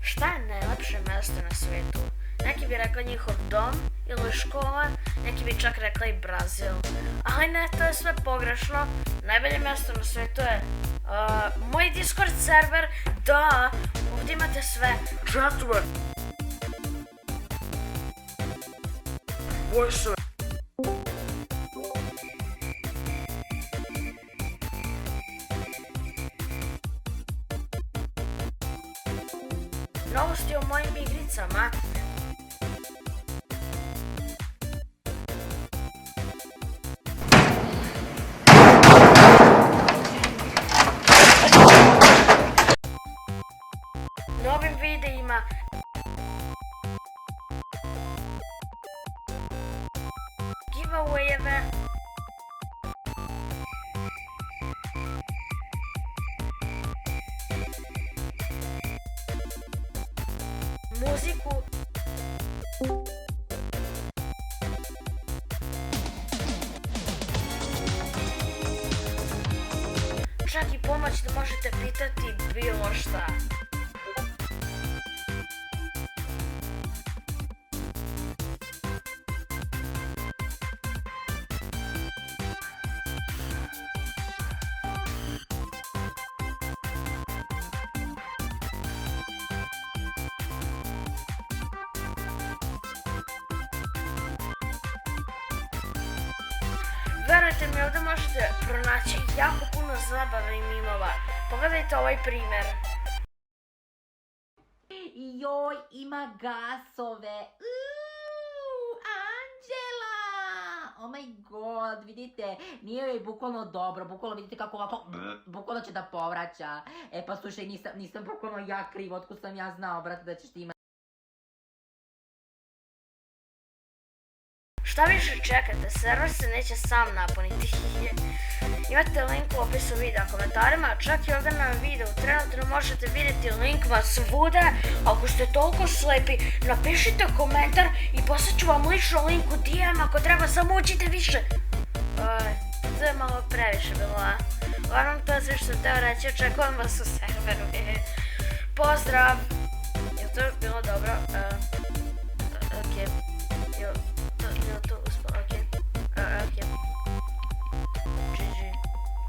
Šta je najlepše mesto na svijetu? Neki bi rekli njihov dom ili škola, neki bi čak rekli Brazil. Ali ne, to je sve pogrešno. Najbolje mjesto na svijetu je moj Discord server. Da, ovdje imate sve chatove, voice, novosti o mojim igricama. Novim videima. Giveawayeve. Muziku. Čak i pomoć da možete pitati bilo šta. Verujte mi, ovdje možete pronaći jako puno zabave i mimova. Pogledajte ovaj primjer. Joj, ima gasove. Anđela! Oh my god, vidite, nije joj bukvalno dobro, bukvalno vidite kako ovako, bukvalno će da povraća. E pa slušaj, nisam bukvalno ja kriv, otkud sam ja znao, brate, da ćeš ti imati. Šta više čekate, server se neće sam napuniti. Imate link u opisu videa, komentarima, čak i ovdje na videu trenutno možete vidjeti linkma svuda. Ako ste toliko slepi, napišite komentar i poslat ću vam lično link u DM ako treba, samo učite više. To je malo previše bilo, a? Uglavnom, to je sve što sam teo reći, očekujem vas u serveru. Pozdrav! Je to bilo dobro? Ok.